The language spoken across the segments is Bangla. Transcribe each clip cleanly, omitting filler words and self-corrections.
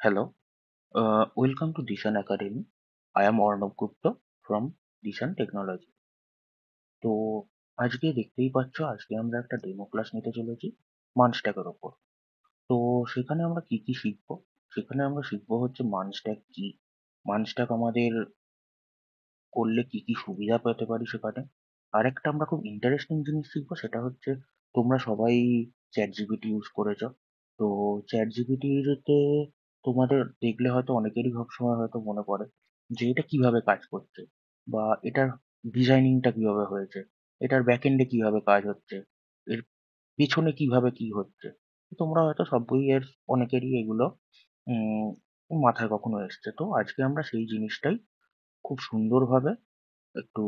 Hello, welcome to Dishan Academy. I am Arnav Gupta from Dishan Technology. তো আজকে দেখতেই পাচ্ছ আজকে আমরা একটা ডেমো ক্লাস নিতে চলেছি মানস্ট্যাকের ওপর। তো সেখানে আমরা কি কি শিখবো? সেখানে আমরা শিখবো হচ্ছে মানস্ট্যাক কি, মানস্ট্যাক আমাদের করলে কি কি সুবিধা পেতে পারি সেখানে। আরেকটা আমরা খুব ইন্টারেস্টিং জিনিস শিখবো, সেটা হচ্ছে তোমরা সবাই চ্যাট জিপিটি ইউজ করেছো। তো চ্যাট জিপিটিতে তোমাদের দেখলে হয়তো অনেকেরই সবসময় হয়তো মনে পড়ে যে এটা কিভাবে কাজ করছে, বা এটার ডিজাইনিংটা কিভাবে হয়েছে, এটার ব্যাকএন্ডে কিভাবে কাজ হচ্ছে, এর পেছনে কিভাবে কি হচ্ছে। তোমরা হয়তো সবই এর অনেকেরই এগুলো উম মাথায় কখনো এসছে। তো আজকে আমরা সেই জিনিসটাই খুব সুন্দরভাবে একটু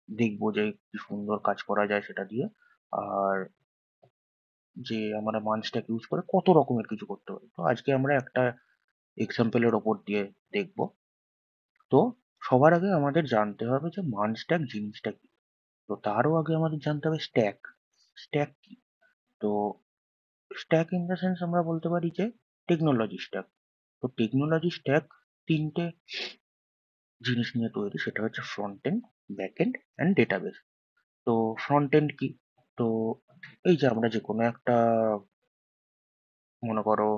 দেখবো যে কি সুন্দর কাজ করা যায় সেটা দিয়ে। আর যে আমরা মানস্ট্যাক ইউজ করে কত রকমের কিছু করতে পারি। তো আজকে আমরা একটা এক্সাম্পলের ওপর দিয়ে দেখবো। তো সবার আগে আমাদের জানতে হবে যে মানস্ট্যাক জিনিসটা কি। তো তারও আগে আমাদের জানতে হবে স্ট্যাক। স্ট্যাক কি? তো স্ট্যাক ইন দ্য সেন্স আমরা বলতে পারি যে টেকনোলজি স্ট্যাক। তো টেকনোলজি স্ট্যাক তিনটে জিনিস নিয়ে তৈরি, সেটা হচ্ছে front end, back end and database. তো ফ্রন্ট এন্ড কি? তো এই যে আমরা যে কোনো একটা, মনে করো,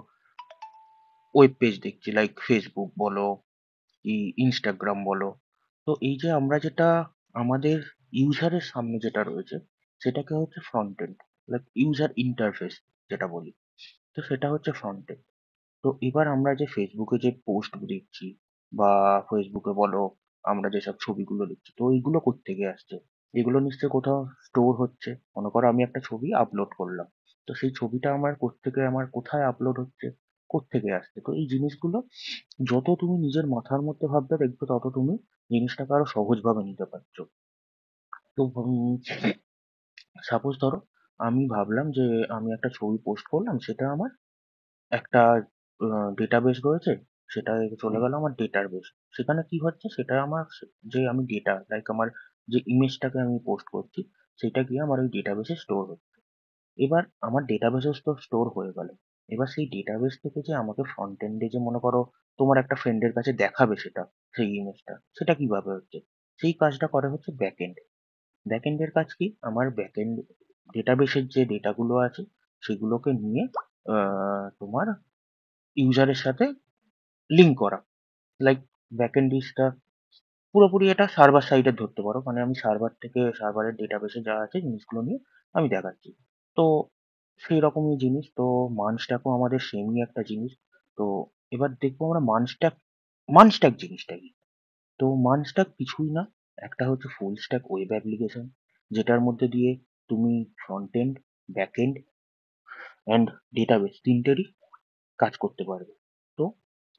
ওয়েব পেজ দেখছি, লাইক ফেসবুক বলো কি ইনস্টাগ্রাম বলো। তো এই যে আমরা যেটা আমাদের ইউজারের সামনে যেটা রয়েছে সেটাকে হচ্ছে front end, like user interface যেটা বলি। তো সেটা হচ্ছে ফ্রন্ট এন্ড। তো এবার আমরা যে ফেসবুকে যে পোস্ট দেখছি, বা ফেসবুকে বলো আমরা যেসব ছবিগুলো দেখছি, তো এইগুলো কোত্থেকে আসছে? এগুলো নিশ্চয়ই কোথাও স্টোর হচ্ছে। মনে করো আমি একটা ছবি আপলোড করলাম, তো সেই ছবিটা আমার কোত্থেকে, আমার কোথায় আপলোড হচ্ছে, কোত্থেকে আসছে। তো এই জিনিসগুলো যত তুমি নিজের মাথার মধ্যে ভাববে দেখবে তত তুমি জিনিসটাকে আরো সহজভাবে নিতে পারছো। তো সাপোজ ধরো আমি ভাবলাম যে আমি একটা ছবি পোস্ট করলাম, সেটা আমার একটা ডেটাবেস রয়েছে, সেটা চলে গেল আমার ডেটাবেস। সেখানে কি হচ্ছে, সেটা আমার যে আমি ডেটা, লাইক আমার যে ইমেজটাকে আমি পোস্ট করছি, সেটা গিয়ে আমার ওই ডেটাবেসে স্টোর হচ্ছে। এবার আমার ডেটাবেসে তো স্টোর হয়ে গেল। এবার সেই ডেটাবেস থেকে যে আমাকে ফ্রন্ট এন্ডে যে, মনে করো, তোমার একটা ফ্রেন্ডের কাছে দেখাবে সেটা, সেই ইমেজটা, সেটা কিভাবে হচ্ছে? সেই কাজটা করে হচ্ছে ব্যাক এন্ড। ব্যাক এন্ডের কাজ কি? আমার ব্যাক এন্ড ডেটাবেসের যে ডেটাগুলো আছে সেগুলোকে নিয়ে তোমার ইউজারের সাথে লিঙ্ক করা। লাইক ব্যাকএন্ড ইজটা পুরোপুরি এটা সার্ভার সাইডে ধরতে পারো, মানে আমি সার্ভার থেকে সার্ভারের ডেটাবেসে যা আছে জিনিসগুলো নিয়ে আমি দেখাচ্ছি। তো সেই রকমই জিনিস। তো মানস্ট্যাকও আমাদের সেমই একটা জিনিস। তো এবার দেখবো আমরা মানস্ট্যাক, মানস্ট্যাক জিনিসটা কি। তো মানস্ট্যাক কিছুই না, একটা হচ্ছে ফুল স্ট্যাক ওয়েব অ্যাপ্লিকেশন, যেটার মধ্যে দিয়ে তুমি front end, back end and database তিনটেরই কাজ করতে পারবে। তো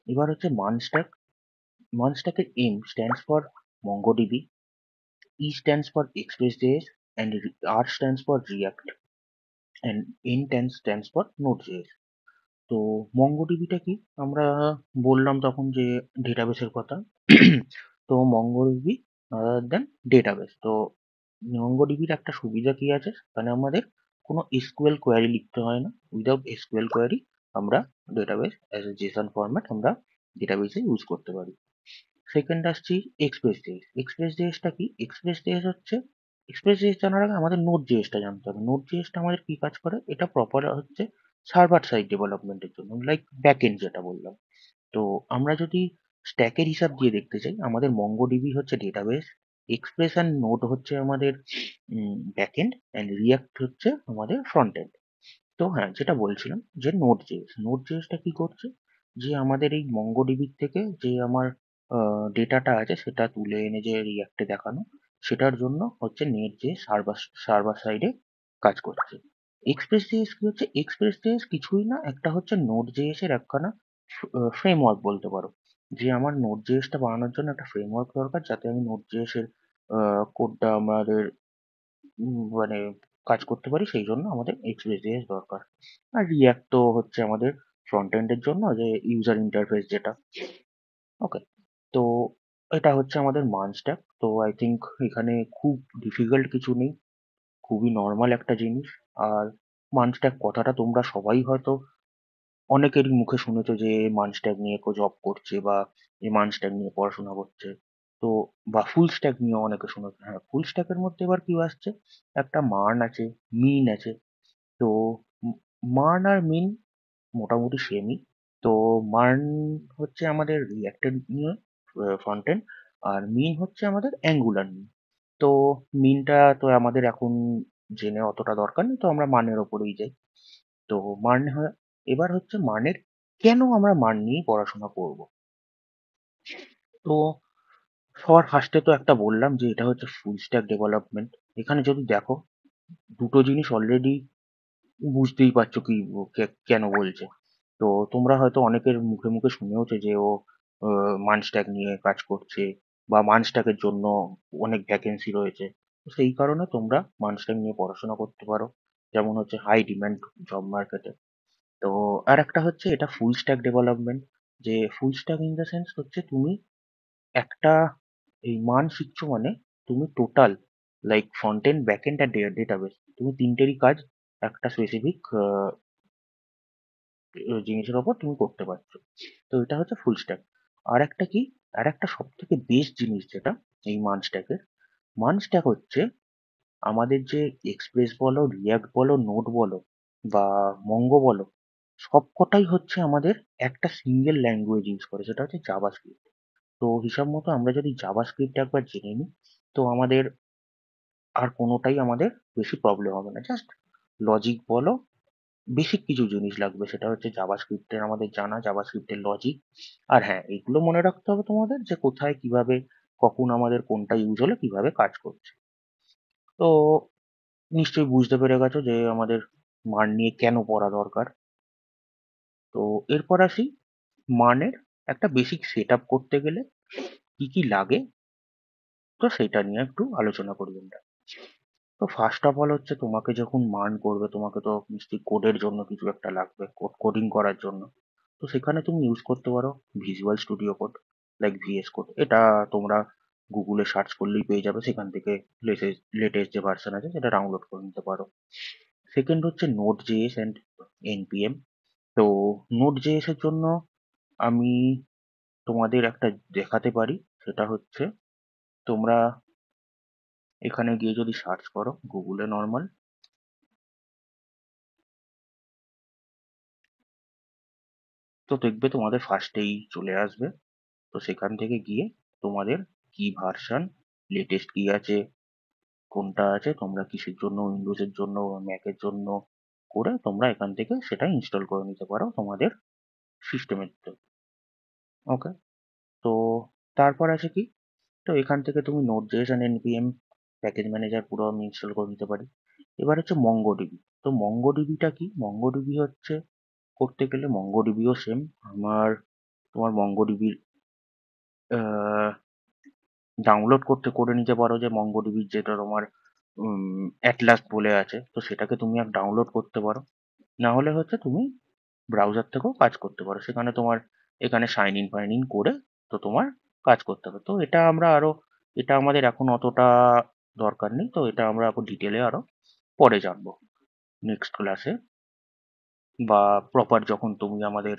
এবার হচ্ছে মানস্ট্যাক। Monstack M stands for MongoDB, E stands for ExpressJS, and R stands for React, and N stands for Node.js. তো MongoDB-টা কি? আমরা বললাম তখন যে ডেটাবেসের কথা। তো MongoDB আদার দেন ডেটাবেস। তো MongoDB-র একটা সুবিধা কি আছে? মানে আমাদের কোনো এসকিউএল কোয়ারি লিখতে হয় না। উইদাউট এসকিউএল কোয়ারি আমরা database as a Jason format আমরা ডেটাবেসে ইউজ করতে পারি। সেকেন্ড আসছি এক্সপ্রেস জেএস। এক্সপ্রেস জেএসটা কি? এক্সপ্রেস জেএস হচ্ছে, এক্সপ্রেস জেএস জানার আগে আমাদের নোড জেএসটা জানতে হবে। নোড জেএসটা আমাদের কি কাজ করে? এটা প্রপার হচ্ছে সার্ভার সাইড ডেভেলপমেন্টের জন্য, লাইক ব্যাকএন্ড যেটা বললাম। তো আমরা যদি স্ট্যাকের হিসাব দিয়ে দেখতে চাই, আমাদের মঙ্গোডিবি হচ্ছে ডেটাবেস, এক্সপ্রেস অ্যান্ড নোড হচ্ছে আমাদের ব্যাকএন্ড, অ্যান্ড রিয়াক্ট হচ্ছে আমাদের ফ্রন্ট এন্ড। তো হ্যাঁ, যেটা বলছিলাম যে নোড জেএস, নোড জেএসটা কি করছে, যে আমাদের এই মঙ্গোডিবির থেকে যে আমার ডেটাটা আছে সেটা তুলে এনে যে রিয়াক্টে দেখানো, সেটার জন্য হচ্ছে নেট যে সার্ভার সার্ভার সাইডে কাজ করছে। এক্সপ্রেস জেএস কি হচ্ছে? এক্সপ্রেস জেএস কিছুই না, একটা হচ্ছে নোড জেএস এর একখানা ফ্রেমওয়ার্ক বলতে পারো। যে আমার নোড জেএসটা বানানোর জন্য একটা ফ্রেমওয়ার্ক দরকার, যাতে আমি নোড জেএস এর কোডটা আমাদের মানে কাজ করতে পারি, সেই জন্য আমাদের এক্সপ্রেস.js দরকার। আর রিয়াক্ট তো হচ্ছে আমাদের ফ্রন্ট এন্ডের জন্য, যে ইউজার ইন্টারফেস যেটা। ওকে। তো এটা হচ্ছে আমাদের মান স্ট্যাক। তো আই থিঙ্ক এখানে খুব ডিফিকাল্ট কিছু নেই, খুবই নর্মাল একটা জিনিস। আর মান স্ট্যাক কথাটা তোমরা সবাই হয়তো অনেকেরই মুখে শুনেছো যে মান স্ট্যাক নিয়ে কেউ জব করছে বা এই মান স্ট্যাক নিয়ে পড়াশোনা করছে। তো বা ফুল স্ট্যাক নিয়েও অনেকে শুনেছো। হ্যাঁ, ফুল স্ট্যাকের মধ্যে এবার কি আসছে, একটা মান আছে, মিন আছে। তো মান আর মিন মোটামুটি সেমই। তো মান হচ্ছে আমাদের রিয়াক্টেড নিয়ে ফ্রন্ট এন্ড, আর মিন হচ্ছে আমাদের অ্যাঙ্গুলার নিয়ে। তো মিনটা তো আমাদের এখন জেনে অতটা দরকার নেই, তো আমরা মানের ওপরেই যাই। তো এবার হচ্ছে মানের কেন আমরা মান নিয়েই পড়াশোনা করব। তো সবার ফার্স্টে তো একটা বললাম যে এটা হচ্ছে ফুল স্ট্যাক ডেভেলপমেন্ট। এখানে যদি দেখো, দুটো জিনিস অলরেডি বুঝতেই পারছো কি কেন বলছে। তো তোমরা হয়তো অনেকের মুখে মুখে শুনেওছো যে ও মান স্ট্যাক নিয়ে কাজ করছে বা মান স্ট্যাকের জন্য অনেক ভ্যাকেন্সি রয়েছে। তো সেই কারণে তোমরা মান স্ট্যাক নিয়ে পড়াশোনা করতে পারো, যেমন হচ্ছে হাই ডিম্যান্ড জব মার্কেটে। তো আর একটা হচ্ছে এটা ফুল স্ট্যাক ডেভেলপমেন্ট। যে full stack in the sense হচ্ছে তুমি একটা এই মান শিখছো মানে তুমি total like front end back end আর ডেটাবেস, তুমি তিনটেরই কাজ একটা স্পেসিফিক জিনিসের ওপর তুমি করতে পারছো। তো এটা হচ্ছে ফুল স্ট্যাক। আর একটা কি, আর একটা সব থেকে বেস্ট জিনিস যেটা এই মান স্ট্যাকের, মান স্ট্যাক হচ্ছে আমাদের যে এক্সপ্রেস বলো, রিয়াক্ট বলো, নোড বলো বা মঙ্গো বলো, সবকটাই হচ্ছে আমাদের একটা সিঙ্গেল ল্যাঙ্গুয়েজ ইউজ করে, সেটা হচ্ছে জাভাস্ক্রিপ্ট। তো হিসাব মতো আমরা যদি জাভাস্ক্রিপ্ট একবার জেনে নিই, তো আমাদের আর কোনোটাই আমাদের বেশি প্রবলেম হবে না। জাস্ট লজিক বলো, বেসিক কিছু জিনিস লাগবে, সেটা হচ্ছে জাভাস্ক্রিপ্টের আমাদের জানা, জাভাস্ক্রিপ্টের লজিক। আর হ্যাঁ, এগুলো মনে রাখতে হবে তোমাদের যে কোথায় কিভাবে কখন আমাদের কোনটা ইউজ হলে কিভাবে কাজ করছে। তো নিশ্চয়ই বুঝতে পেরে গেছো যে আমাদের মান নিয়ে কেন পড়া দরকার। তো এরপর আসি মানের একটা বেসিক সেট আপ করতে গেলে কি কি লাগে, তো সেটা নিয়ে একটু আলোচনা করি আমরা। তো ফার্স্ট অফ অল হচ্ছে তোমাকে যখন মান করবে, তোমাকে তো নিশ্চয়ই কোডের জন্য কিছু একটা লাগবে, কোডিং করার জন্য। তো সেখানে তুমি ইউজ করতে পারো Visual Studio Code, like VS Code. এটা তোমরা গুগলে সার্চ করলেই পেয়ে যাবে, সেখান থেকে লেটেস্ট যে ভার্সন আছে সেটা ডাউনলোড করে নিতে পারো। সেকেন্ড হচ্ছে নোড জেএস অ্যান্ড এনপিএম। তো নোড জেএস এর জন্য আমি তোমাদের একটা দেখাতে পারি, সেটা হচ্ছে তোমরা এখানে গিয়ে যদি সার্চ করো গুগলে নর্মাল, তো দেখবে তোমাদের ফার্স্টেই চলে আসবে। তো সেখান থেকে গিয়ে তোমাদের কি ভার্সন, লেটেস্ট কি আছে, কোনটা আছে, তোমরা কিসের জন্য, উইন্ডোজের জন্য ম্যাকের জন্য করে তোমরা এখান থেকে সেটা ইনস্টল করে নিতে পারো তোমাদের সিস্টেমের। ওকে। তো তারপর আছে কি, তো এখান থেকে তুমি Node JS and NPM package manager পুরো আমি ইনস্টল করে নিতে পারি। এবার হচ্ছে মঙ্গোডিবি। তো মঙ্গোডিবিটা কি, মঙ্গোডিবি হচ্ছে করতে গেলে মঙ্গোডিবিও সেম। আমার তোমার মঙ্গোডিবির ডাউনলোড করে নিতে পারো, যে মঙ্গোডিবির যেটা তোমার অ্যাটলাস বলে আছে, তো সেটাকে তুমি ডাউনলোড করতে পারো। না হলে হচ্ছে তুমি ব্রাউজার থেকেও কাজ করতে পারো, সেখানে তোমার এখানে সাইন ইন ফাইন ইন করে তো তোমার কাজ করতে হবে। তো এটা আমরা আরো, এটা আমাদের এখন অতটা দরকার নেই, তো এটা আমরা এখন ডিটেলে আরো পরে জানবো নেক্সট ক্লাসে, বা প্রপার যখন তুমি আমাদের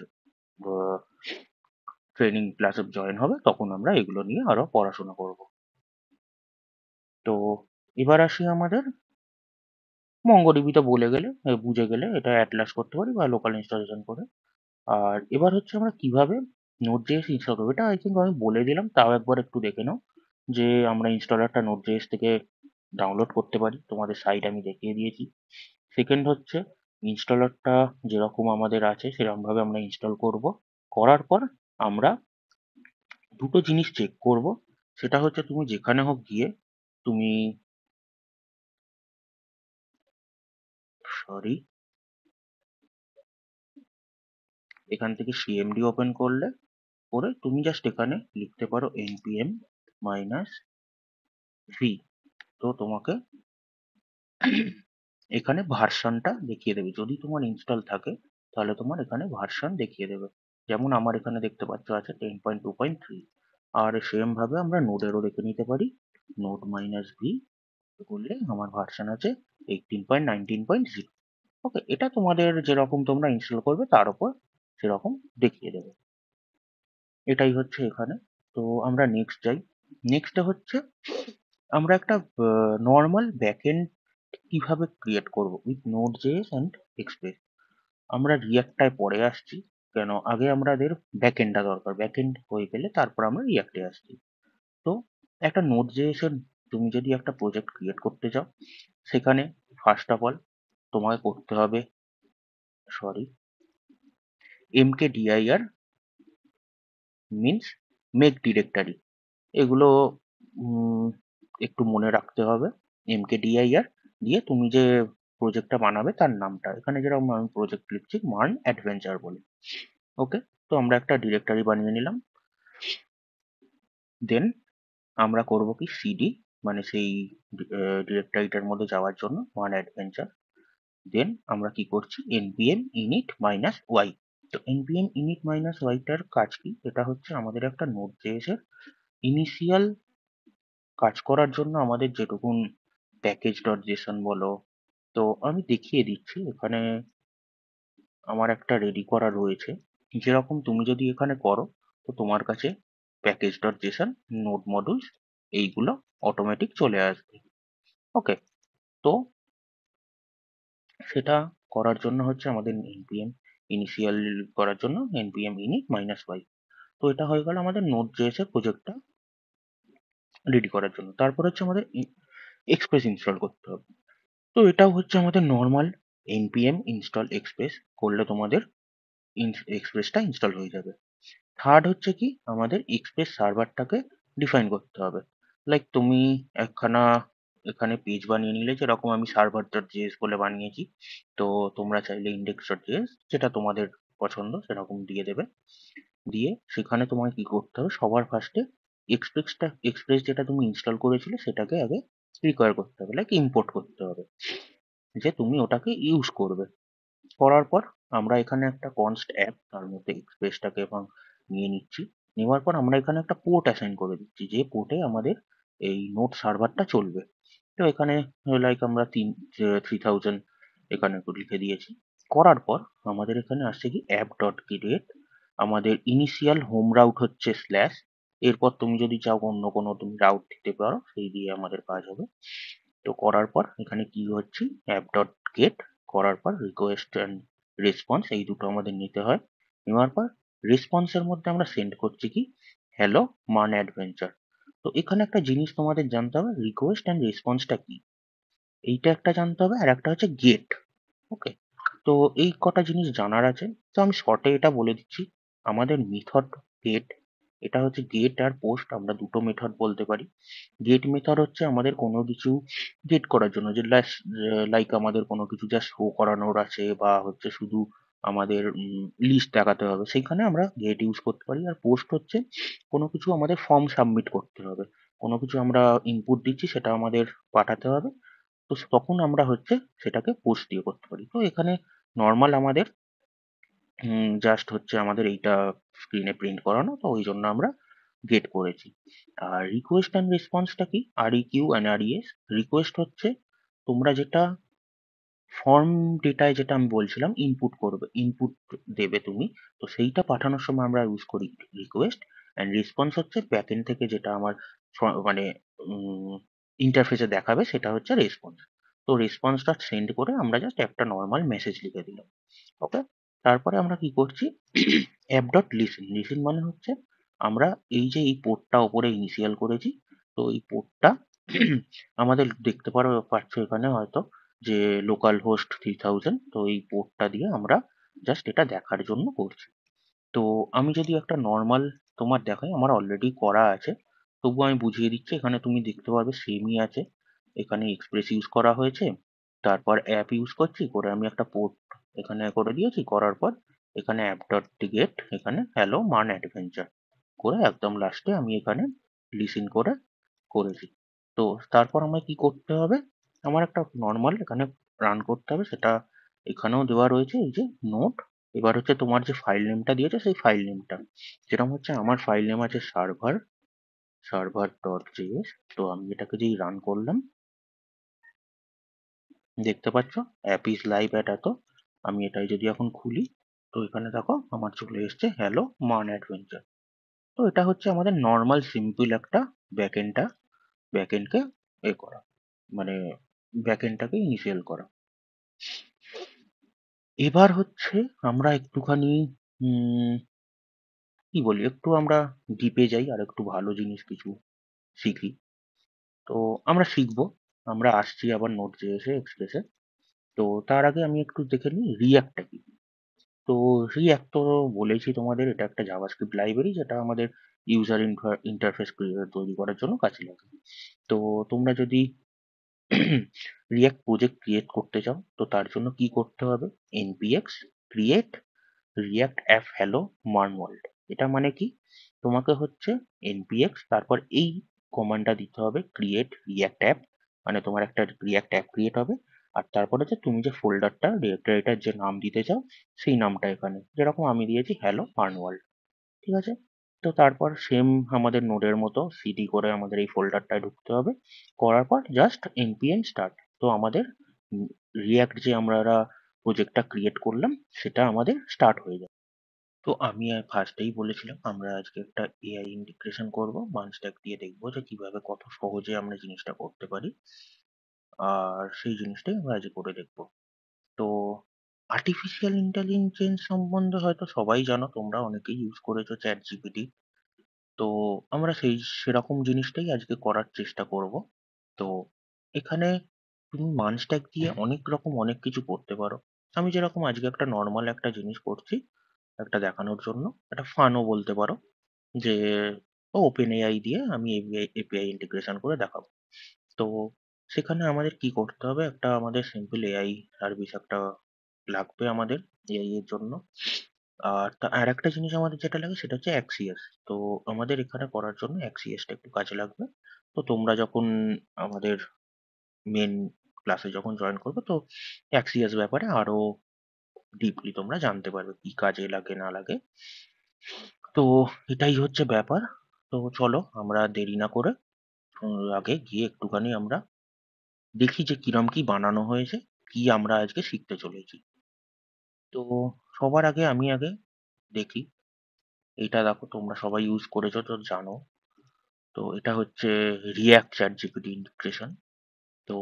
ট্রেনিং ক্লাসে জয়েন হবে তখন আমরা এগুলো নিয়ে আরো পড়াশোনা করব। তো এবার আসি আমাদের মঙ্গোডিবি, তো বলে গেলে বুঝে গেলে এটা অ্যাটলাস করতে পারি বা লোকাল ইনস্টলেশন করে। আর এবার হচ্ছে আমরা কিভাবে নোড.জেএস ইনস্টল করবো, এটা আই থিঙ্ক আমি বলে দিলাম, তাও একবার একটু দেখে নাও যে আমরা ইনস্টলারটা নোড.জেএস থেকে ডাউনলোড করতে পারি, তোমাদের সাইট আমি দেখিয়ে দিয়েছি। সেকেন্ড হচ্ছে ইনস্টলারটা যেরকম আমাদের আছে সেরকম ভাবে আমরা ইনস্টল করব। করার পর আমরা দুটো জিনিস চেক করব, সেটা হচ্ছে তুমি যেখানে হোক গিয়ে তুমি, সরি, এখান থেকে সিএমডি ওপেন করলে করে তুমি জাস্ট এখানে লিখতে পারো npm মাইনাস ভি। তো তোমাকে এখানে ভার্সনটা দেখিয়ে দেবে, যদি তোমার ইনস্টল থাকে তাহলে তোমার এখানে ভার্সন দেখিয়ে দেবে। যেমন আমার এখানে দেখতে পাচ্ছ আছে 10.2.3। আর সেম ভাবে আমরা নোডেরও দেখে নিতে পারি, নোড মাইনাস ভি করলে আমার ভার্সন আছে 18.19.0। ওকে, এটা তোমাদের যেরকম তোমরা ইনস্টল করবে তার উপর সেরকম দেখিয়ে দেবে। এটাই হচ্ছে এখানে। তো আমরা নেক্সট যাই। নেক্সটে হচ্ছে আমরা একটা নর্মাল ব্যাকএন্ড কিভাবে ক্রিয়েট করব with node JS and express. আমরা রিয়াক্টটায় পরে আসছি, কেন আগে আমাদের ব্যাকএন্ডটা দরকার, ব্যাকএন্ড হয়ে গেলে তারপর আমরা রিয়াক্টে আসছি। তো একটা নোড জেএস এর তুমি যদি একটা প্রজেক্ট ক্রিয়েট করতে চাও, সেখানে ফার্স্ট অফ অল তোমাকে করতে হবে, sorry, mkdir means make directory. এগুলো একটু মনে রাখতে হবে। mkdir দিয়ে তুমি যে প্রজেক্টটা বানাবে তার নামটা, এখানে যেরকম আমি প্রজেক্ট লিখছি মান অ্যাডভেঞ্চার বলে। ওকে, তো আমরা একটা ডিরেক্টরি বানিয়ে নিলাম। দেন আমরা করব কি সিডি, মানে সেই ডিরেক্টরিটার মধ্যে যাওয়ার জন্য ওয়ান অ্যাডভেঞ্চার। দেন আমরা কি করছি npm init মাইনাস ওয়াই। তো npm init মাইনাস ওয়াইটার কাজ কি, এটা হচ্ছে আমাদের একটা নোড জেএস এর ইনিশিয়াল কাজ করার জন্য আমাদের যেটুকুন প্যাকেজ ডট জেসন বলো। তো আমি দেখিয়ে দিচ্ছি, এখানে আমার একটা রেডি করা রয়েছে। যেরকম তুমি যদি এখানে করো, তো তোমার কাছে package dot Jason, node modules, এইগুলো অটোমেটিক চলে আসবে। ওকে, তো সেটা করার জন্য হচ্ছে আমাদের npm ইনিশিয়াল করার জন্য npm init মাইনাস ওয়াই। তো এটা হয়ে গেল আমাদের নোড জেএস এর প্রজেক্টটা রেডি করার জন্য। তারপর হচ্ছে আমাদের এক্সপ্রেস ইনস্টল করতে হবে। তো এটাও হচ্ছে আমাদের নর্মাল npm install express করলে তোমাদের এক্সপ্রেসটা ইনস্টল হয়ে যাবে। থার্ড হচ্ছে কি, আমাদের এক্সপ্রেস সার্ভারটাকে ডিফাইন করতে হবে। লাইক তুমি একখানা এখানে পেজ বানিয়ে নিলে, যেরকম আমি সার্ভার ডট জেএস বলে বানিয়েছি। তো তোমরা চাইলে ইন্ডেক্স ডট জেএস, যেটা তোমাদের পছন্দ সেরকম দিয়ে দেবে। দিয়ে সেখানে তোমায় কি করতে হবে, সবার ফার্স্টে এক্সপ্রেস যেটা তুমি ইনস্টল করেছিলে সেটাকে আগে রিকোয়ার করতে হবে, লাইক ইম্পোর্ট করতে হবে যে তুমি ওটাকে ইউজ করবে। করার পর আমরা এখানে একটা কনস্ট অ্যাপ, তার মধ্যে এক্সপ্রেসটাকে এবং নিয়ে নিচ্ছি। নেওয়ার পর আমরা এখানে একটা পোর্ট অ্যাসাইন করে দিচ্ছি, যে পোর্টে আমাদের এই নোট সার্ভারটা চলবে। তো এখানে লাইক আমরা 3000 এখানে একটু লিখে দিয়েছি। করার পর আমাদের এখানে আসছে কি অ্যাপ ডট ক্রিয়েট, আমাদের ইনিশিয়াল হোম রাউট হচ্ছে স্ল্যাশ। এরপর তুমি যদি চাও অন্য কোনো তুমি রাউট দিতে পারো, সেই দিয়ে আমাদের কাজ হবে। তো করার পর এখানে কি হচ্ছে অ্যাপ ডট গেট, করার পর রিকোয়েস্ট অ্যান্ড রেসপন্স, এই দুটো আমাদের নিতে হয়। নেওয়ার পর রেসপন্সের মধ্যে আমরা সেন্ড করছি কি হ্যালো মান অ্যাডভেঞ্চার। তো এখানে একটা জিনিস তোমাদের জানতে হবে, রিকোয়েস্ট অ্যান্ড রেসপন্সটা কি, এইটা একটা জানতে হবে, আর একটা হচ্ছে গেট। ওকে, তো এই কটা জিনিস জানার আছে। তো আমি শর্টে এটা বলে দিচ্ছি। আমাদের মেথড গেট, এটা হচ্ছে গেট আর পোস্ট, আমরা দুটো মেথড বলতে পারি। গেট মেথড হচ্ছে আমাদের কোনো কিছু গেট করার জন্য, যে লাইক আমাদের কোনো কিছু জাস্ট শো করানোর আছে, বা হচ্ছে শুধু আমাদের লিস্ট দেখাতে হবে, সেইখানে আমরা গেট ইউজ করতে পারি। আর পোস্ট হচ্ছে কোনো কিছু আমাদের ফর্ম সাবমিট করতে হবে, কোনো কিছু আমরা ইনপুট দিচ্ছি সেটা আমাদের পাঠাতে হবে, তো তখন আমরা হচ্ছে সেটাকে পোস্ট দিয়ে করতে পারি। তো এখানে নর্মাল আমাদের জাস্ট হচ্ছে আমাদের এইটা স্ক্রিনে প্রিন্ট করানো, তো ওই জন্য আমরা গেট করেছি। আর রিকোয়েস্ট অ্যান্ড রেসপন্সটা কি, REQ অ্যান্ড RES। রিকোয়েস্ট হচ্ছে তোমরা যেটা ফর্ম ডেটায়, যেটা আমি বলছিলাম ইনপুট করবে, ইনপুট দেবে তুমি, তো সেইটা পাঠানোর সময় আমরা ইউজ করি রিকোয়েস্ট। অ্যান্ড রেসপন্স হচ্ছে ব্যাকএন্ড থেকে যেটা আমার মানে ইন্টারফেসে দেখাবে, সেটা হচ্ছে রেসপন্স। তো রেসপন্সটা সেন্ড করে আমরা জাস্ট একটা নর্মাল মেসেজ লিখে দিলাম। ওকে, তারপরে আমরা কি করছি অ্যাপ ডট লিসেন। লিসেন মানে হচ্ছে আমরা এই যে এই পোর্টটা ওপরে ইনিশিয়াল করেছি, তো এই পোর্টটা আমাদের দেখতে পাচ্ছ এখানে হয়তো যে লোকাল হোস্ট 3000, তো এই পোর্টটা দিয়ে আমরা জাস্ট এটা দেখার জন্য করছি। তো আমি যদি একটা নর্মাল তোমার দেখাই, আমার অলরেডি করা আছে, তবুও আমি বুঝিয়ে দিচ্ছি। এখানে তুমি দেখতে পারবে সেমই আছে, এখানে এক্সপ্রেস ইউজ করা হয়েছে, তারপর অ্যাপ ইউজ করছি, করে আমি একটা পোর্ট এখানে করে দিয়েছি। করার পর এখানে অ্যাপ ডট গেট, এখানে হ্যালো মান অ্যাডভেঞ্চার করে একদম লাস্টে আমি এখানে লিসেন করে করেছি। তো তারপর আমায় কি করতে হবে, আমার একটা নর্মাল এখানে রান করতে হবে, সেটা এখানেও দেওয়া রয়েছে, এই যে নোট। এবার হচ্ছে তোমার যে ফাইল নেমটা দিয়েছে সেই ফাইল নেমটা, যেরকম হচ্ছে আমার ফাইল নেম আছে সার্ভার ডট জেএস। তো আমি এটাকে যেই রান করলাম, দেখতে পাচ্ছ অ্যাপ ইজ লাইভ অ্যাট এত। আমি এটাই যদি এখন খুলি, তো এখানে দেখো আমার চলে এসছে হ্যালো মান অ্যাডভেঞ্চার। তো এটা হচ্ছে আমাদের নর্মাল সিম্পল একটা ব্যাকএন্ডটা ব্যাকএন্ডকে করা, মানে ব্যাকএন্ডটাকে ইনিশিয়াল করা। এবার হচ্ছে আমরা একটুখানি উম, কি বলি, একটু আমরা ডিপে যাই আর একটু ভালো জিনিস কিছু শিখি। তো আমরা শিখবো, আমরা আসছি আবার নোট জেএসে এক্সপ্রেসে। তো তার আগে আমি একটু দেখে নিই রিয়াক্টটা কি। তো রিয়াক্ট তো বলেছি তোমাদের, এটা একটা জাভাস্ক্রিপ্ট লাইব্রেরি যেটা আমাদের ইউজার ইন্টারফেস তৈরি করার জন্য কাজে লাগে। তো তোমরা যদি রিয়াক্ট প্রজেক্ট ক্রিয়েট করতে চাও তো তার জন্য কি করতে হবে, npx create react app hello মান ওয়ার্ল্ড। এটা মানে কি, তোমাকে হচ্ছে npx তারপর এই কমান্ডটা দিতে হবে ক্রিয়েট রিয়াক্ট অ্যাপ, মানে তোমার একটা রিয়াক্ট অ্যাপ ক্রিয়েট হবে। আর তারপরে যে তুমি যে ফোল্ডারটা ডিরেক্টরিটার যে নাম দিতে চাও সেই নামটা এখানে, যেরকম আমি দিয়েছি হ্যালো মান ওয়ার্ল্ড। ঠিক আছে? তো তারপর সেম আমাদের নোডের মতো সিডি করে আমাদের এই ফোল্ডারটায় ঢুকতে হবে। করার পর জাস্ট npm স্টার্ট। তো আমাদের রিয়াক্ট যে আমরা প্রজেক্টটা ক্রিয়েট করলাম সেটা আমাদের স্টার্ট হয়ে যাবে। তো আমি ফার্স্টেই বলেছিলাম আমরা আজকে একটা এআই ইন্টিগ্রেশন করব, মানস্ট্যাক দিয়ে দেখবো যে কিভাবে কত সহজে আমরা জিনিসটা করতে পারি। আর সেই জিনিসটাই আমরা আজকে করে দেখবো। তো আর্টিফিশিয়াল ইন্টেলিজেন্স সম্বন্ধে হয়তো সবাই জানো, তোমরা অনেকেই ইউজ করেছো চ্যাট জিপিটি। তো আমরা সেরকম জিনিসটাই আজকে করার চেষ্টা করব। তো এখানে তুমি মানস্ট্যাক দিয়ে অনেক রকম অনেক কিছু করতে পারো। আমি যেরকম আজকে একটা নর্মাল একটা জিনিস করছি একটা দেখানোর জন্য, একটা ফানও বলতে পারো, যে ওপেন এআই দিয়ে আমি এপিআই ইন্টিগ্রেশন করে দেখাবো। তো সেখানে আমাদের কি করতে হবে, একটা আমাদের সিম্পল এআই সার্ভিস একটা লাগবে আমাদের এআই এর জন্য। আর একটা জিনিস আমাদের যেটা লাগে সেটা হচ্ছে এক্সিএস। তো আমাদের এখানে করার জন্য এক্সিএসটা একটু কাজে লাগবে। তো তোমরা যখন আমাদের মেন ক্লাসে যখন জয়েন করবে তো এক্সিএস ব্যাপারে আরো ডিপলি তোমরা জানতে পারবে কি কাজে লাগে না লাগে। তো এটাই হচ্ছে ব্যাপার। তো চলো আমরা দেরি না করে আগে গিয়ে একটুখানি আমরা দেখি যে কিরম কি বানানো হয়েছে, কি আমরা আজকে শিখতে চলেছি। তো সবার আগে আমি আগে দেখি, এটা দেখো তোমরা সবাই ইউজ করেছো তো জানো। তো এটা হচ্ছে রিয়াক্ট চ্যাট জিপিটি ইন্টিগ্রেশন। তো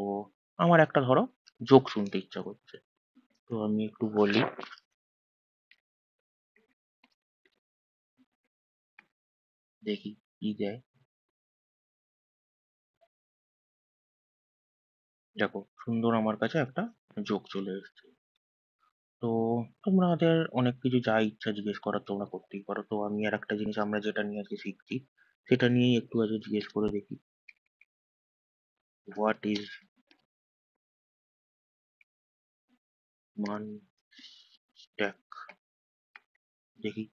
আমার একটা ধরো জোক শুনতে ইচ্ছা করছে, তো আমি একটু বলি। দেখি কি দেয়। দেখো সুন্দর আমার কাছে একটা জোক চলে এসেছে। তো তোমাদের অনেক কিছু যা ইচ্ছা জিজ্ঞেস করার তোমরা করতেই পারো। তো আমি আর একটা জিনিস আমরা যেটা নিয়ে আজকে শিখছি সেটা নিয়েই একটু আজকে জিজ্ঞেস করে দেখি, হোয়াট ইজ মান স্ট্যাক। দেখি।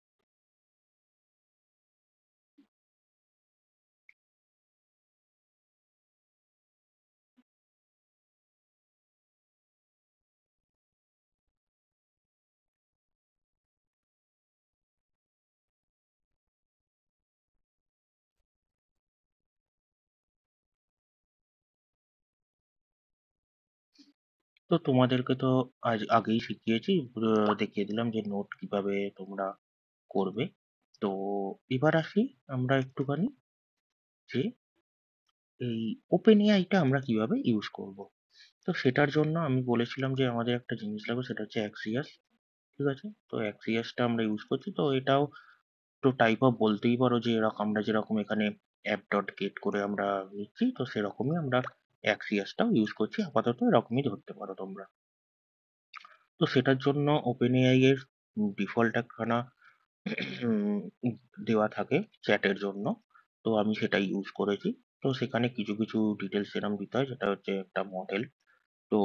তো তোমাদেরকে তো আজ আগেই শিখিয়েছি, দেখিয়ে দিলাম যে নোট কিভাবে তোমরা করবে। তো এবার আসি আমরা একটুখানি যে এই ওপেন এআইটা আমরা কিভাবে ইউজ করব। তো সেটার জন্য আমি বলেছিলাম যে আমাদের একটা জিনিস লাগবে সেটা হচ্ছে এক্সিয়াস। ঠিক আছে? তো এক্সিয়াসটা আমরা ইউজ করছি, তো এটাও তো টাইপ অফ বলতেই পারো যে এরকম আমরা যেরকম এখানে অ্যাপ ডট গেট করে আমরা নিচ্ছি, তো সেরকমই আমরা এক্সিয়াসটাও ইউজ করছি, আপাতত এরকমই ধরতে পারো তোমরা। তো সেটার জন্য ওপেন এআই এর ডিফল্ট একখানা উম, দেওয়া থাকে চ্যাটের জন্য। তো আমি সেটাই ইউজ করেছি। তো সেখানে কিছু কিছু ডিটেলস এরকম দিতে হয়, যেটা হচ্ছে একটা মডেল। তো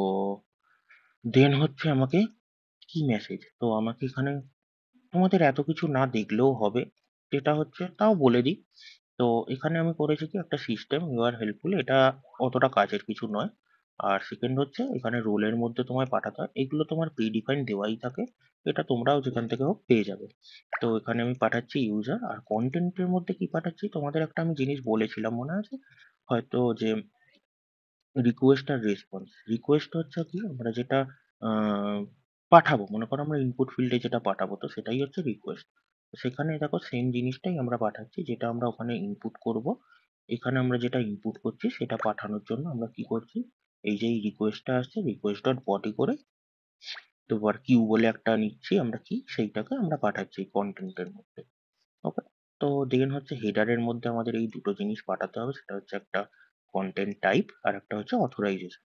দেন হচ্ছে আমাকে কি মেসেজ, তো আমাকে এখানে তোমাদের এত কিছু না দেখলেও হবে, যেটা হচ্ছে তাও বলে দিই। তো এখানে আমি করেছি কি একটা সিস্টেম ইউ আর হেল্পফুল, এটা অতটা কাজের কিছু নয়। আর সেকেন্ড হচ্ছে এখানে রোলের মধ্যে তোমায় পাঠাতে হয়, এগুলো তোমার প্রিডিফাইন দেওয়াই থাকে, এটা তোমরাও যেখান থেকে হোক পেয়ে যাবে। তো এখানে আমি পাঠাচ্ছি ইউজার, আর কন্টেন্টের মধ্যে কি পাঠাচ্ছি তোমাদের একটা আমি জিনিস বলেছিলাম মনে আছে হয়তো, যে রিকোয়েস্ট আর রেসপন্স। রিকোয়েস্ট হচ্ছে কি আমরা যেটা পাঠাবো। মনে করো আমরা ইনপুট ফিল্ডে যেটা পাঠাবো তো সেটাই হচ্ছে রিকোয়েস্ট। সেখানে দেখো সেম জিনিসটাই আমরা পাঠাচ্ছি যেটা আমরা ওখানে ইনপুট করব। এখানে আমরা যেটা ইনপুট করছি সেটা পাঠানোর জন্য আমরা কি করছি, এই যে এই রিকোয়েস্টটা আসছে রিকোয়েস্ট ডট বডি করে তোমার কিউ বলে একটা নিচ্ছি আমরা কি সেইটাকে আমরা পাঠাচ্ছি কন্টেন্টের মধ্যে। ওকে, তো দেন হচ্ছে হেডারের মধ্যে আমাদের এই দুটো জিনিস পাঠাতে হবে, সেটা হচ্ছে একটা কন্টেন্ট টাইপ আর একটা হচ্ছে অথরাইজেশন।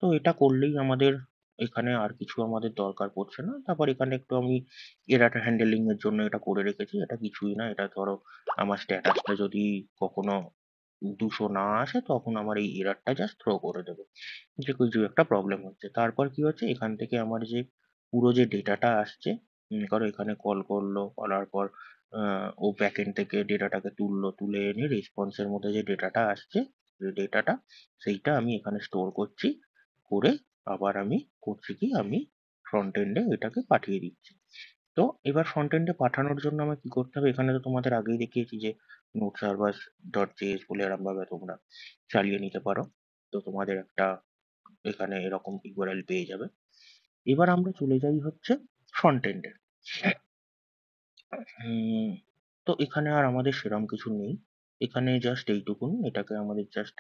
তো এটা করলেই আমাদের এখানে আর কিছু আমাদের দরকার পড়ছে না। তারপর এখানে একটু আমি এরার হ্যান্ডেলিং এর জন্য এটা করে রেখেছি। এটা কিছুই না, এটা ধরো আমার স্ট্যাটাসটা যদি কখনো 200 না আসে তখন আমার এই এরারটা জাস্ট থ্রো করে দেবে যে কিছু একটা প্রবলেম হচ্ছে। তারপর কি হচ্ছে, এখান থেকে আমার যে পুরো যে ডেটাটা আসছে, মনে করো এখানে কল করলো, করার পর ও ব্যাকএন্ড থেকে ডেটাটাকে তুললো, তুলে এনে রেসপন্সের মধ্যে যে ডেটাটা আসছে, যে ডেটাটা সেইটা আমি এখানে স্টোর করছি, করে আবার আমি করছি কি, আমি ফ্রন্ট এন্ডে এটাকে পাঠিয়ে দিচ্ছি। তো এবার ফ্রন্ট এন্ডে পাঠানোর জন্য আমার কি করতে হবে, এখানে তো তোমাদের আগেই দেখিয়েছি যে নোট সার্ভার ডট জেএস বলে এরম ভাবে তোমরা চালিয়ে নিতে পারো। তো তোমাদের একটা এখানে এরকম ইউআরএল পেয়ে যাবে। এবার আমরা চলে যাই হচ্ছে ফ্রন্ট এন্ডে। তো এখানে আর আমাদের সেরকম কিছু নেই। এখানে জাস্ট এইটুকুনি, এটাকে আমাদের জাস্ট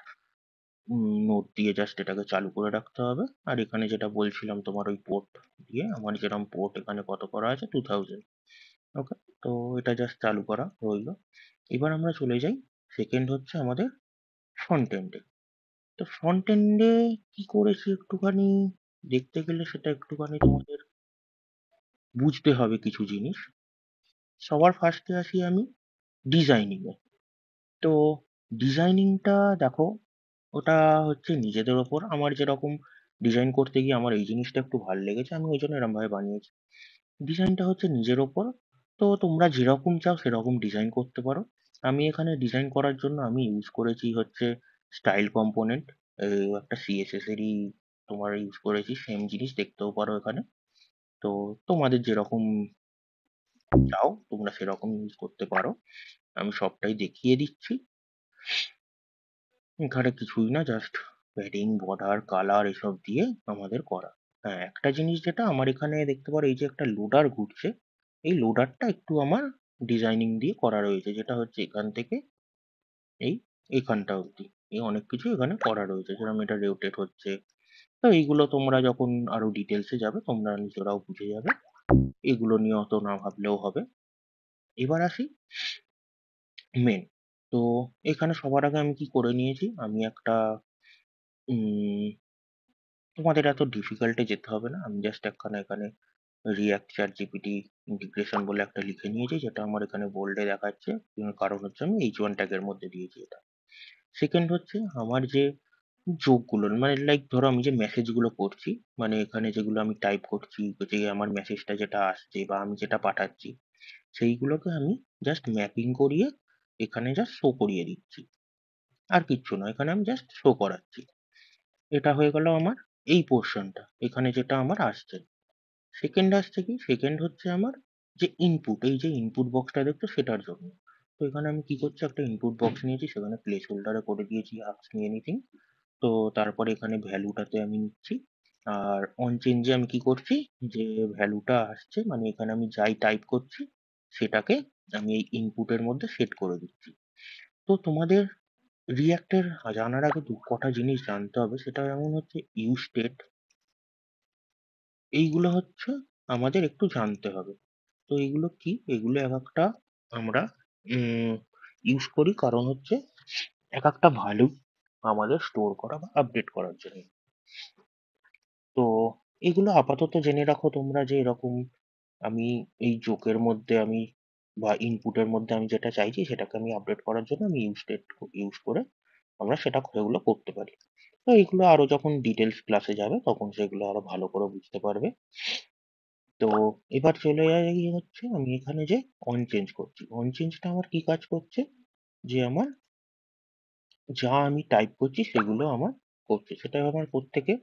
নোট দিয়ে জাস্ট এটাকে চালু করে রাখতে হবে। আর এখানে যেটা বলছিলাম তোমার ওই পোর্ট দিয়ে, আমার যেরকম পোর্ট এখানে কত করা আছে 2000। ওকে, তো এটা জাস্ট চালু করা রইলো। এবার আমরা চলে যাই সেকেন্ড হচ্ছে আমাদের ফ্রন্ট এন্ডে। তো ফ্রন্ট এন্ডে কি করেছি একটুখানি দেখতে গেলে সেটা একটুখানি তোমাদের বুঝতে হবে কিছু জিনিস। সবার ফার্স্টে আসি আমি ডিজাইনিং এ। তো ডিজাইনিংটা দেখো, ওটা হচ্ছে নিজেদের ওপর। আমার যেরকম ডিজাইন করতে গিয়ে আমার এই জিনিসটা একটু ভাল লেগেছে, আমি ওই জন্য এরম ভাবে বানিয়েছি। ডিজাইনটা হচ্ছে নিজের ওপর। তো তোমরা যেরকম চাও সেরকম ডিজাইন করতে পারো। আমি এখানে ডিজাইন করার জন্য আমি ইউজ করেছি হচ্ছে স্টাইল কম্পোনেন্ট, একটা সিএসএস এরই তোমার ইউজ করেছি। সেম জিনিস দেখতেও পারো এখানে। তো তোমাদের যেরকম চাও তোমরা সেরকম ইউজ করতে পারো। আমি সবটাই দেখিয়ে দিচ্ছি। এখানে কিছুই না, জাস্ট প্যাডিং, বর্ডার, কালার এসব দিয়ে আমাদের করা। হ্যাঁ, একটা জিনিস যেটা আমার এখানে দেখতে পারো, এই যে একটা লোডার ঘুরছে, এই লোডারটা একটু আমার ডিজাইনিং দিয়ে করা রয়েছে, যেটা হচ্ছে এখান থেকে এই এখানটা অবধি। এই অনেক কিছু এখানে করা রয়েছে, যেরকম এটা রোটেট হচ্ছে। তো এইগুলো তোমরা যখন আরো ডিটেলসে যাবে তোমরা নিজেরাও বুঝে যাবে, এগুলো নিয়ে অত না ভাবলেও হবে। এবার আসি মেন। তো এখানে সবার আগে আমি কি করে নিয়েছি, আমি একটা উম তোমাদের এত ডিফিকাল্টে যেতে হবে না, আমি জাস্ট একখানা এখানে রিয়াক্ট চ্যাট জিপিটি ইন্টিগ্রেশন বলে একটা লিখে নিয়েছি, যেটা আমার এখানে বোল্ডে দেখাচ্ছে। কারণ হচ্ছে আমি H1 ট্যাগের মধ্যে দিয়েছি এটা। সেকেন্ড হচ্ছে আমার যে যোগগুলো, মানে লাইক ধরো আমি যে মেসেজ গুলো করছি, মানে এখানে যেগুলো আমি টাইপ করছি, যে আমার মেসেজটা যেটা আসছে বা আমি যেটা পাঠাচ্ছি, সেইগুলোকে আমি জাস্ট ম্যাপিং করিয়ে এখানে জাস্ট শো করিয়ে দিচ্ছি। আর কিচ্ছু না, এখানে আমি জাস্ট শো করাচ্ছি। এটা হয়ে গেল আমার এই পোর্শনটা, এখানে যেটা আমার আসছে। সেকেন্ড আসছে কি, সেকেন্ড হচ্ছে আমার যে ইনপুট, এই যে ইনপুট বক্সটা দেখছো সেটার জন্য। তো এখানে আমি কি করছি, একটা ইনপুট বক্স নিয়েছি, সেখানে প্লেস হোল্ডারে করে দিয়েছি আস্ক মি এনিথিং। তো তারপরে এখানে ভ্যালুটাতে আমি নিচ্ছি। আর অন চেঞ্জে আমি কি করছি, যে ভ্যালুটা আসছে মানে এখানে আমি যাই টাইপ করছি সেটাকে আমি এই ইনপুটের মধ্যে সেট করে দিচ্ছি। তো তোমাদের রিঅ্যাক্টের জানার আগে কটা জিনিস জানতে হবে, সেটা যেমন হচ্ছে ইউজ স্টেট, এইগুলো হচ্ছে আমাদের একটু জানতে হবে। তো এগুলো কি, এগুলো এক একটা আমরা ইউজ করি, কারণ হচ্ছে এক একটা ভ্যালু আমাদের স্টোর করা বা আপডেট করার জন্য। তো এগুলো আপাতত জেনে রাখো তোমরা, যে এরকম আমি এই যোগের মধ্যে আমি বা ইনপুটের মধ্যে আমি যেটা চাইছি সেটাকে আমি আপডেট করার জন্য আমি ইউজ করে আমরা সেগুলো করতে পারি। তো এগুলো আরো যখন ডিটেলস ক্লাসে যাবে তখন সেগুলো আরো ভালো করে বুঝতে পারবে। তো এবার চলে যাই হচ্ছে আমি এখানে যে অন চেঞ্জ করছি, অন চেঞ্জটা আমার কি কাজ করছে, যে আমার যা আমি টাইপ করছি সেগুলো আমার করছে। সেটা আমার প্রত্যেকে,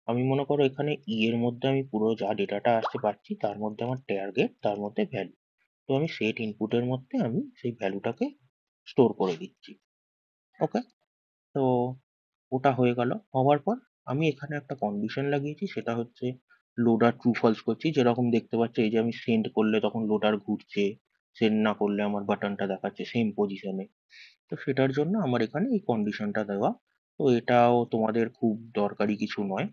আমি মনে করো এখানে এর মধ্যে আমি পুরো যা ডেটাটা আসছে পাচ্ছি, তার মধ্যে আমার টার্গেট, তার মধ্যে ভ্যালু। তো আমি সেট ইনপুটের মধ্যে আমি সেই ভ্যালুটাকে স্টোর করে দিচ্ছি। ওকে, তো ওটা হয়ে গেল। হওয়ার পর আমি এখানে একটা কন্ডিশন লাগিয়েছি, সেটা হচ্ছে লোডার ট্রু ফলস করছি, যেরকম দেখতে পাচ্ছ এই যে আমি সেন্ড করলে তখন লোডার ঘুরছে, সেন্ড না করলে আমার বাটনটা দেখাচ্ছে সেম পজিশনে। তো সেটার জন্য আমার এখানে এই কন্ডিশনটা দেওয়া। তো এটাও তোমাদের খুব দরকারি কিছু নয়।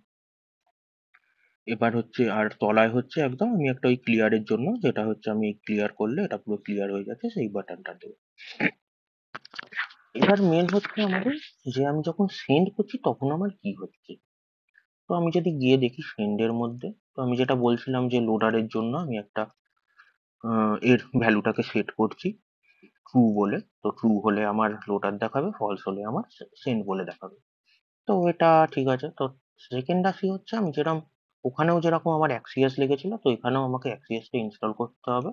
এবার হচ্ছে আর তলায় হচ্ছে একদম আমি একটা ওই ক্লিয়ারের জন্য, যেটা হচ্ছে আমি ক্লিয়ার করলে এটা পুরো ক্লিয়ার হয়ে যাচ্ছে, সেই বাটনটা দেবো। এবার মেন হচ্ছে আমাদের যে আমি যখন সেন্ড করছি তখন আমার কি হচ্ছে। তো আমি যদি গিয়ে দেখি সেন্ডের মধ্যে, তো আমি যেটা বলছিলাম যে লোডারের জন্য আমি একটা এর ভ্যালুটাকে সেট করছি ট্রু বলে। তো ট্রু হলে আমার লোডার দেখাবে, ফলস হলে আমার সেন্ড বলে দেখাবে। তো এটা ঠিক আছে। তো সেকেন্ড আসি হচ্ছে আমি যেরকম ওখানেও যেরকম আমার অ্যাক্সিয়াস লেগেছিল, তো এখানেও আমাকে অ্যাক্সিয়াসটা ইনস্টল করতে হবে।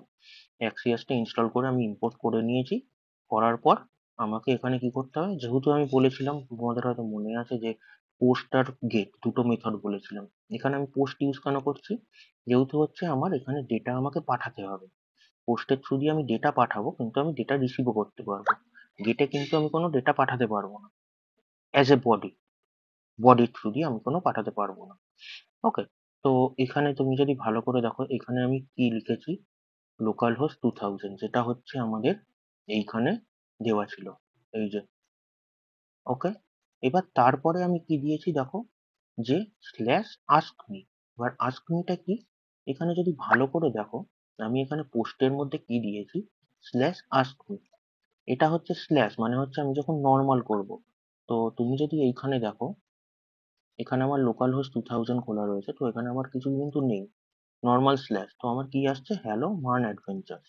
অ্যাক্সিয়াসটা ইনস্টল করে আমি ইম্পোর্ট করে নিয়েছি। করার পর আমাকে এখানে কি করতে হবে, যেহেতু আমি বলেছিলাম তোমাদের হয়তো মনে আছে যে পোস্ট আর গেট দুটো মেথড বলেছিলাম। এখানে আমি পোস্ট ইউজ কেন করছি, যেহেতু হচ্ছে আমার এখানে ডেটা আমাকে পাঠাতে হবে। পোস্টের থ্রু দিয়ে আমি ডেটা পাঠাবো, কিন্তু আমি ডেটা রিসিভও করতে পারবো। গেটে কিন্তু আমি কোনো ডেটা পাঠাতে পারবো না। অ্যাজ এ বডির থ্রু দিয়ে আমি কোনো পাঠাতে পারবো না। ওকে। তো এখানে তুমি যদি ভালো করে দেখো, এখানে আমি কি লিখেছি, লোকাল হোস্ট 2000, যেটা হচ্ছে আমাদের এইখানে দেওয়া ছিল, এই যে। ওকে। এবার তারপরে আমি কি দিয়েছি দেখো, যে স্ল্যাশ আস্কমি। এবার আস্কমিটা কি, এখানে যদি ভালো করে দেখো, আমি এখানে পোস্টের মধ্যে কি দিয়েছি, স্ল্যাশ আস্কমি। এটা হচ্ছে স্ল্যাশ মানে হচ্ছে আমি যখন নর্মাল করব। তো তুমি যদি এইখানে দেখো, এখানে আমার লোকাল হোস্ট 2000 খোলা রয়েছে, তো এখানে আমার কিছু কিন্তু নেই, নর্মাল স্ল্যাশ। তো আমার কি আসছে, হ্যালো মান অ্যাডভেঞ্চার্স।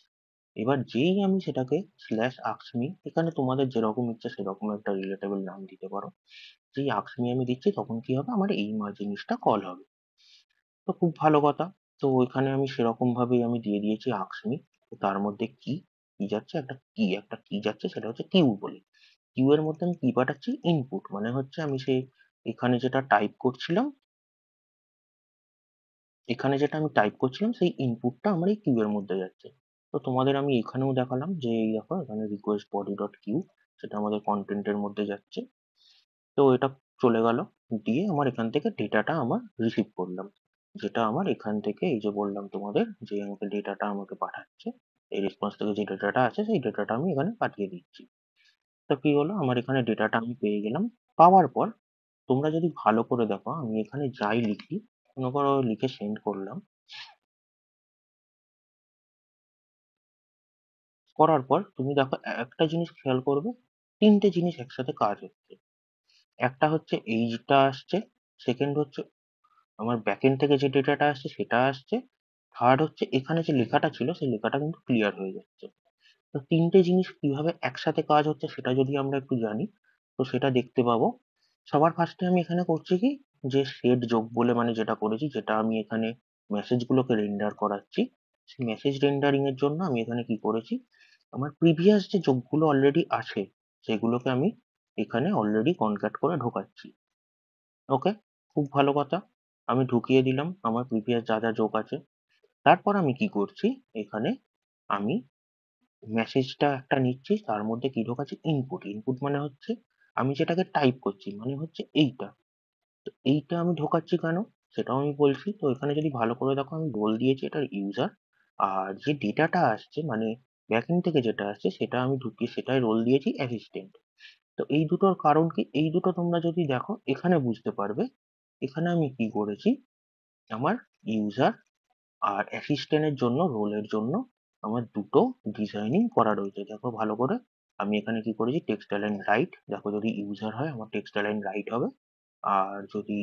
এবার যেই আমি সেটাকে স্ল্যাশ আক্সমি, এখানে তোমাদের যেরকম ইচ্ছে সেরকম একটা রিলেটেবল নাম দিতে পারো, যেই আক্সমি আমি দিচ্ছি তখন কি হবে, আমার এই জিনিসটা কল হবে। তো খুব ভালো কথা। তো এখানে আমি সেরকম ভাবেই আমি দিয়ে দিয়েছি আক্সমি। তো তার মধ্যে কি কি যাচ্ছে, একটা কি যাচ্ছে, সেটা হচ্ছে কিউ বলে। কিউ এর মধ্যে আমি কি পাঠাচ্ছি, ইনপুট, মানে হচ্ছে আমি সেই এখানে যেটা টাইপ করছিলাম, আমি টাইপ করছিলাম সেই ইনপুটটা আমার এই কিউ এর মধ্যে যাচ্ছে। তো তোমাদের আমি এখানেও দেখালাম যে এই দেখো এখানে রিকোয়েস্ট বডি ডট কিউ, সেটা আমাদের কন্টেন্টের মধ্যে যাচ্ছে। তো এটা চলে গেল, দিয়ে আমার এখান থেকে ডেটাটা আমার রিসিভ করলাম, যেটা আমার এখান থেকে এই যে বললাম তোমাদের যে আমাকে ডেটাটা আমাকে পাঠাচ্ছে, এই রেসপন্স থেকে যে ডেটাটা আছে সেই ডেটাটা আমি এখানে পাঠিয়ে দিচ্ছি। তো কি হলো, আমার এখানে ডেটাটা আমি পেয়ে গেলাম। পাওয়ার পর তোমরা যদি ভালো করে দেখো, আমি এখানে যাই লিখি, মনে করো লিখে সেন্ড করলাম। করার পর তুমি দেখো একটা জিনিস খেয়াল করবে, তিনটে জিনিস একসাথে কাজ হচ্ছে। একটা হচ্ছে এইটা আসছে, সেকেন্ড হচ্ছে আমার ব্যাকএন্ড থেকে যে ডেটাটা আসছে সেটা আসছে, থার্ড হচ্ছে এখানে যে লেখাটা ছিল সেই লেখাটা কিন্তু ক্লিয়ার হয়ে যাচ্ছে। তো তিনটে জিনিস কিভাবে একসাথে কাজ হচ্ছে সেটা যদি আমরা একটু জানি, তো সেটা দেখতে পাবো। সবার ফার্স্টে আমি এখানে করছি কি, যে সেট যোগ বলে মানে যেটা করেছি, যেটা আমি এখানে মেসেজগুলোকে রেন্ডার করাচ্ছি, সেই মেসেজ রেন্ডারিং এর জন্য আমি এখানে কি করেছি, আমার প্রিভিয়াস যে যোগগুলো অলরেডি আছে সেগুলোকে আমি এখানে অলরেডি কনক্যাট করে ঢোকাচ্ছি। ওকে, খুব ভালো কথা। আমি ঢুকিয়ে দিলাম আমার প্রিভিয়াস যা যা যোগ আছে। তারপর আমি কি করছি, এখানে আমি মেসেজটা একটা নিচ্ছি, তার মধ্যে কি ঢোকাচ্ছি, ইনপুট। ইনপুট মানে হচ্ছে আমি যেটাকে টাইপ করছি, মানে হচ্ছে এইটা। তো এইটা আমি ঢোকাচ্ছি কেন, সেটাও আমি বলছি। তো এখানে যদি ভালো করে দেখো, আমি রোল দিয়েছি এটার ইউজার, আর যে ডেটাটা আসছে মানে ব্যাকএন্ড থেকে যেটা আসছে সেটা আমি ঢুকিয়ে সেটাই রোল দিয়েছি অ্যাসিস্ট্যান্ট। তো এই দুটোর কারণ কি, এই দুটো তোমরা যদি দেখো এখানে বুঝতে পারবে। এখানে আমি কি করেছি, আমার ইউজার আর অ্যাসিস্ট্যান্টের জন্য, রোলের জন্য আমার দুটো ডিজাইনিং করা রয়েছে। দেখো ভালো করে, আমি এখানে কি করেছি, টেক্সট অ্যালাইন রাইট। দেখো যদি ইউজার হয় আমার টেক্সট অ্যালাইন রাইট হবে, আর যদি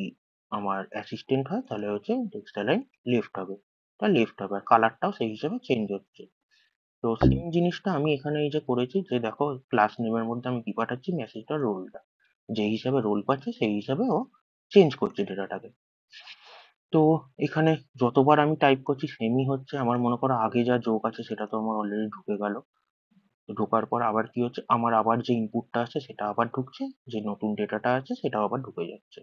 আমার অ্যাসিস্ট্যান্ট হয় তাহলে হচ্ছে টেক্সট অ্যালাইন লেফট হবে। তা লেফট হবে, আর কালারটাও সেই হিসাবে চেঞ্জ হচ্ছে। তো সেম জিনিসটা আমি এখানে এই যে করেছি, যে দেখো ক্লাস নেমের মধ্যে আমি কি পাঠাচ্ছি, মেসেজটা রোলটা যে হিসাবে রোল পাচ্ছে সেই হিসাবে ও চেঞ্জ করছে ডেটাটাকে। তো এখানে যতবার আমি টাইপ করছি সেমই হচ্ছে, আমার মনে করো আগে যা যোগ আছে সেটা তো আমার অলরেডি ঢুকে গেল। তো ঢোকার পর আবার কি হচ্ছে, আমার আবার যে ইনপুটটা আছে সেটা আবার ঢুকছে, যে নতুন ডেটাটা আছে সেটাও আবার ঢুকে যাচ্ছে।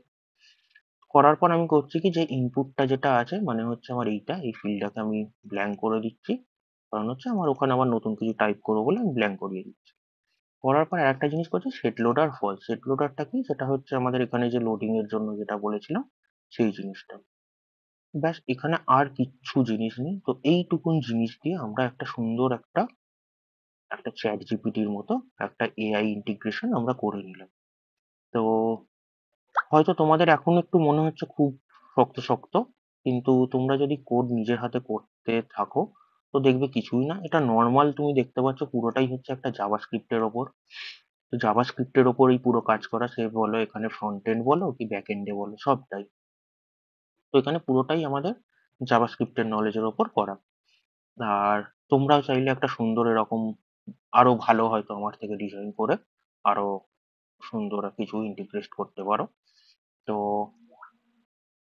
করার পর আমি করছি কি, যে ইনপুটটা যেটা আছে মানে হচ্ছে আমার এইটা, এই ফিল্ডটাকে আমি ব্ল্যাঙ্ক করে দিচ্ছি, কারণ হচ্ছে আমার ওখানে আবার নতুন কিছু টাইপ করবো বলে আমি ব্ল্যাঙ্ক করিয়ে দিচ্ছি। করার পর আরেকটা জিনিস করছি, সেট লোডার ফলস। সেট লোডারটা কি, সেটা হচ্ছে আমাদের এখানে যে লোডিং এর জন্য যেটা বলেছিলাম সেই জিনিসটা। ব্যাস এখানে আর কিচ্ছু জিনিস নেই। তো এইটুকুন জিনিস দিয়ে আমরা একটা সুন্দর একটা চ্যাট জিপিটির মতো একটা এআই ইন্টিগ্রেশন আমরা করে নিলাম। তো হয়তো তোমাদের এখন একটু মনে হচ্ছে খুব শক্ত শক্ত, কিন্তু তোমরা যদি কোড নিজের হাতে করতে থাকো তো দেখবে কিছুই না। এটা নর্মাল, তুমি দেখতে পাচ্ছ পুরোটাই হচ্ছে একটা জাভাস্ক্রিপ্টের ওপর। তো জাভাস্ক্রিপ্টের ওপরই পুরো কাজ করা, সে বলো এখানে ফ্রন্ট এন্ড বলো কি ব্যাক এন্ডে বলো, সবটাই। তো এখানে পুরোটাই আমাদের জাভাস্ক্রিপ্টের নলেজের ওপর করা। আর তোমরাও চাইলে একটা সুন্দর এরকম আরো ভালো হয়তো আমার থেকে ডিজাইন করে আরো সুন্দর কিছু ইন্টিগ্রেট করতে পারো। তো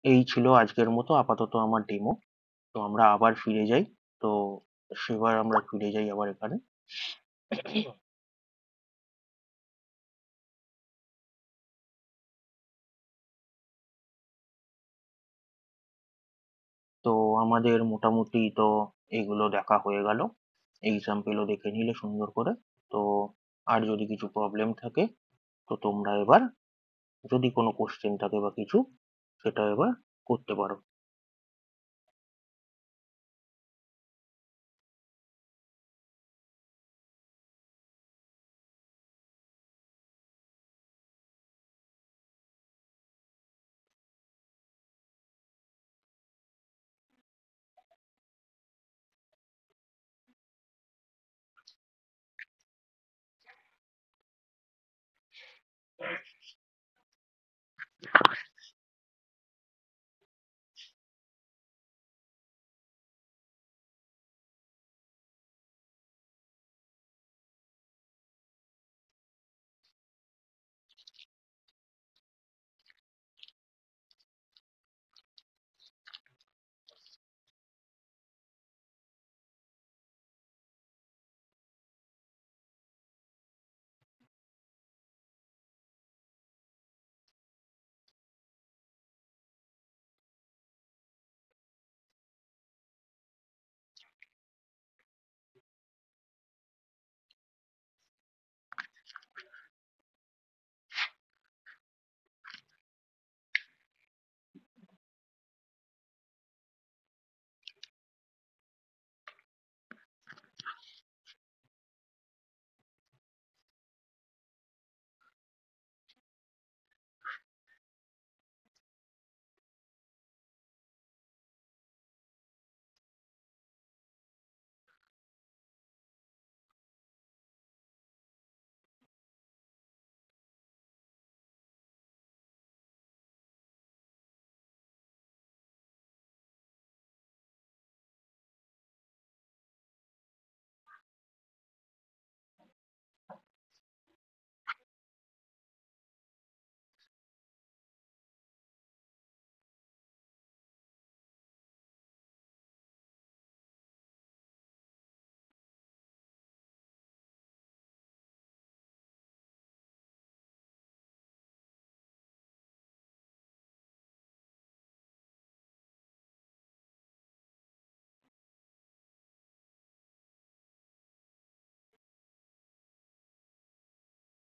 এই ছিল আজকের মতো আপাতত আমার ডেমো। তো আমরা আবার ফিরে যাই। তো সেবার আমরা ফিরে যাই আবার এখানে। তো আমাদের মোটামুটি তো এগুলো দেখা হয়ে গেল, এক্সাম্পলও দেখে নিলে সুন্দর করে। তো আর যদি কিছু প্রবলেম থাকে তো তোমরা এবার যদি কোনো কোশ্চেন থাকে বা কিছু, সেটা এবার করতে পারো।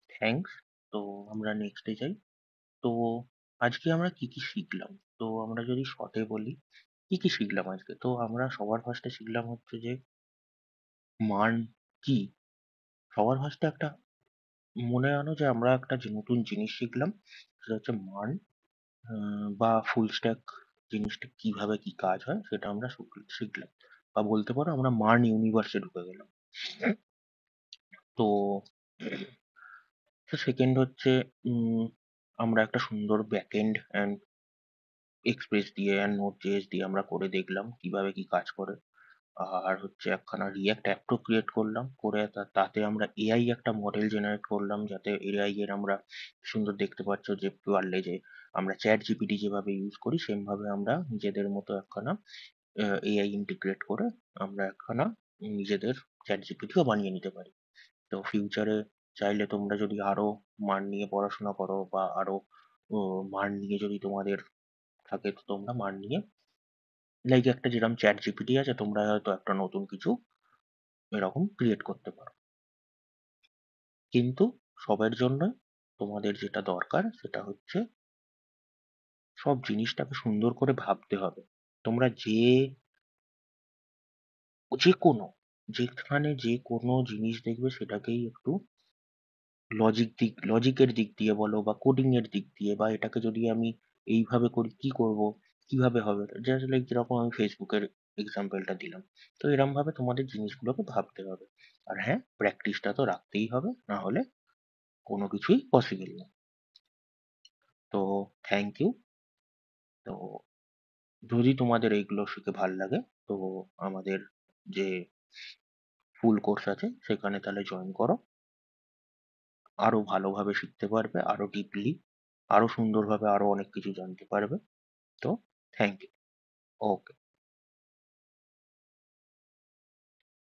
থ্যাঙ্কস। তো আমরা নেক্সটে যাই। তো আজকে আমরা কি কি শিখলাম? তো আমরা যদি শর্টে বলি কি কি শিখলাম আজকে, তো আমরা সবার ফার্স্টে শিখলাম হচ্ছে যে মান কি। সবার ফার্স্টে একটা মনে আনো যে আমরা একটা যে নতুন জিনিস শিখলাম, সেটা হচ্ছে মান। বা ফুল স্ট্যাক জিনিসটা কিভাবে কি কাজ হয় সেটা আমরা শিখলাম। বা বলতে পারো আমরা মান ইউনিভার্সে ঢুকে গেলাম। তো সেকেন্ড হচ্ছে আমরা একটা সুন্দর ব্যাকএন্ড অ্যান্ড এক্সপ্রেস দিয়ে অ্যান্ড নোড জেএস দিয়ে আমরা করে দেখলাম কিভাবে কি কাজ করে। আর হচ্ছে একখানা রিয়াক্ট অ্যাপও ক্রিয়েট করলাম, করে তাতে আমরা এআই একটা মডেল জেনারেট করলাম, যাতে এআই এর আমরা সুন্দর দেখতে পাচ্ছ যে পারলে যে আমরা চ্যাট জিপিটি যেভাবে ইউজ করি সেম ভাবে আমরা নিজেদের মতো একখানা এআই ইন্টিগ্রেট করে আমরা একখানা নিজেদের চ্যাট জিপিটিও বানিয়ে নিতে পারি। তো ফিউচারে চাইলে তোমরা যদি আরো মান নিয়ে পড়াশোনা করো বা আরো মান নিয়ে যদি তোমাদের থাকে, তো তোমরা মান নিয়ে লাইক একটা যেরকম চ্যাট জিপিটি আছে, তোমরা হয়তো একটা নতুন কিছু এরকম ক্রিয়েট করতে পারো। কিন্তু সবার জন্য তোমাদের যেটা দরকার সেটা হচ্ছে সব জিনিসটাকে সুন্দর করে ভাবতে হবে। তোমরা যেকোনো যেখানে যেকোনো জিনিস দেখবে সেটাকেই একটু লজিকের দিক দিয়ে বলো বা কোডিং এর দিক দিয়ে, বা এটাকে যদি আমি এইভাবে করি কি করব, কিভাবে হবে, জাস্ট লাইক যেরকম আমি ফেসবুকের এক্সাম্পলটা দিলাম। তো এরম ভাবে তোমাদের জিনিসগুলোকে ভাবতে হবে। আর হ্যাঁ, প্র্যাকটিসটা তো রাখতেই হবে, না হলে কোনো কিছুই পসিবল না। তো থ্যাংক ইউ। তো যদি তোমাদের এইগুলো শিখে ভাল লাগে, তো আমাদের যে ফুল কোর্স আছে সেখানে তাহলে জয়েন করো। আরো ভালোভাবে শিখতে পারবে, আরো ডিপলি, আরো সুন্দরভাবে আরো অনেক কিছু জানতে পারবে। তো থ্যাংক ইউ। ওকে।